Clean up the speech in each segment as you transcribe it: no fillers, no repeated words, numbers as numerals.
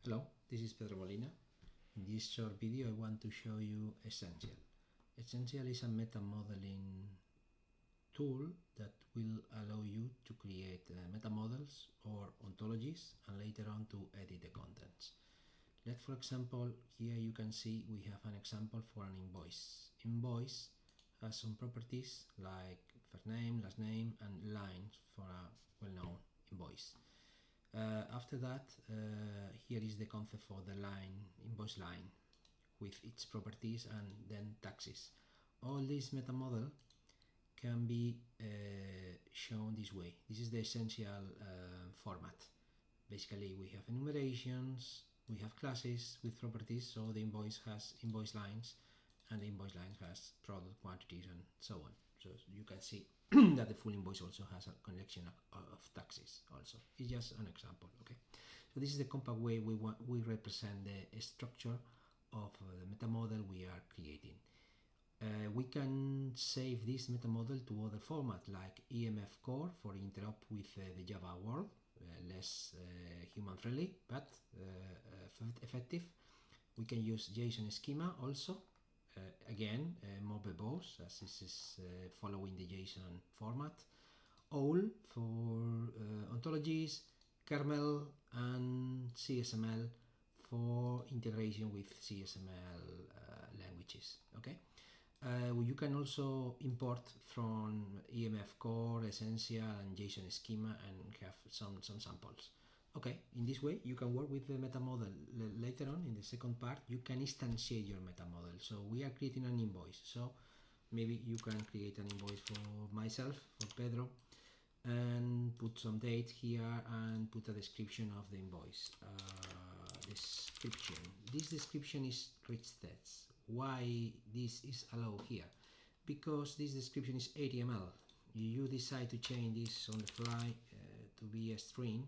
Hello, this is Pedro Molina. In this short video I want to show you Essential. Essential is a meta-modeling tool that will allow you to create meta-models or ontologies and later on to edit the contents. For example, here you can see we have an example for an invoice. Invoice has some properties like first name, last name and lines for a well-known invoice. After that, here is the concept for the invoice line with its properties and then taxes. All this meta model can be shown this way. This is the essential format. Basically, we have enumerations, we have classes with properties, so the invoice has invoice lines, and the invoice line has product quantities and so on. So you can see that the full invoice also has a collection of taxes also. It's just an example, okay? So this is the compact way we represent the structure of the meta model we are creating. We can save this meta model to other formats like EMF core for interop with the Java world, less human friendly but effective. We can use JSON Schema also. Again, more verbose as this is following the JSON format. OWL for ontologies, KerML and SysML for integration with CSML languages. Okay, you can also import from EMF core, Essential and JSON Schema and have some samples. Okay, in this way you can work with the meta model. Later on in the second part you can instantiate your meta model. So we are creating an invoice, so maybe you can create an invoice for myself, for Pedro, and put some date here and put a description of the invoice. This description is rich text. Why this is allowed here? Because this description is HTML. You decide to change this on the fly to be a string.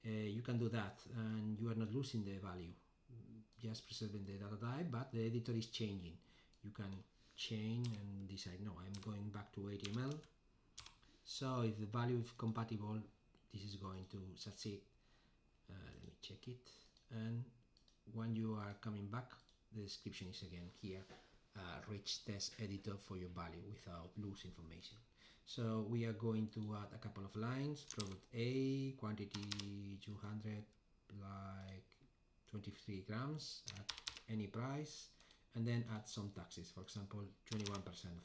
You can do that and you are not losing the value, just preserving the data type, but the editor is changing. You can change and decide, no, I'm going back to HTML. So if the value is compatible, this is going to succeed. Let me check it. And when you are coming back, the description is again here, rich text editor for your value without lose information. So we are going to add a couple of lines. Product A, quantity 200, like 23 grams at any price, and then add some taxes, for example 21%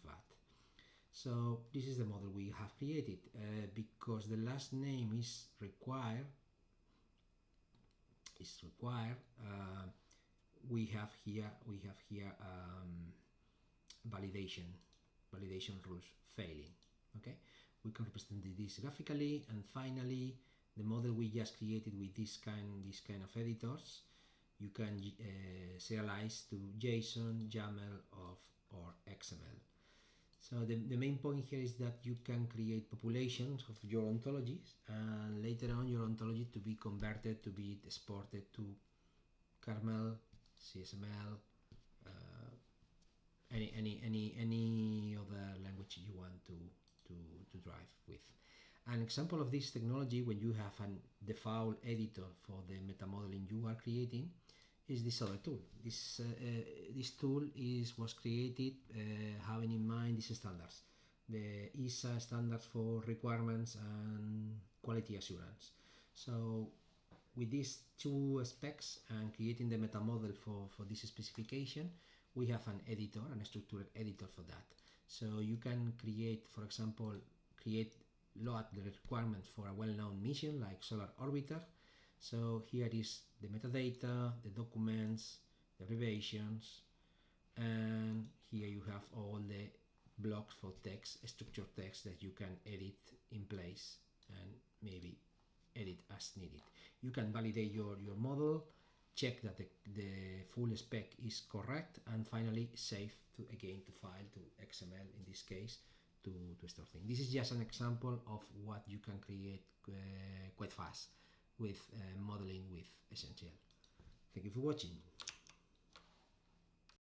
VAT. So this is the model we have created. Because the last name is required, we have here validation rules failing. Okay, we can represent this graphically, and finally the model we just created with this kind of editors, you can serialize to JSON, YAML or XML. So the main point here is that you can create populations of your ontologies, and later on your ontology to be converted, to be exported to KerML, CSML, any other language you want to drive with. An example of this technology, when you have a default editor for the meta modeling you are creating, is this other tool. This tool was created having in mind these standards, the ESA standards for requirements and quality assurance. So with these two specs and creating the meta model for this specification, we have an editor, a structured editor for that. So you can create, for example, load the requirements for a well-known mission like Solar Orbiter. So here is the metadata, the documents, the abbreviations, and here you have all the blocks for text, structured text that you can edit in place and maybe edit as needed. You can validate your model, check that the full spec is correct, and finally save to file to XML in this case to store things. This is just an example of what you can create quite fast with modeling with Essential. Thank you for watching.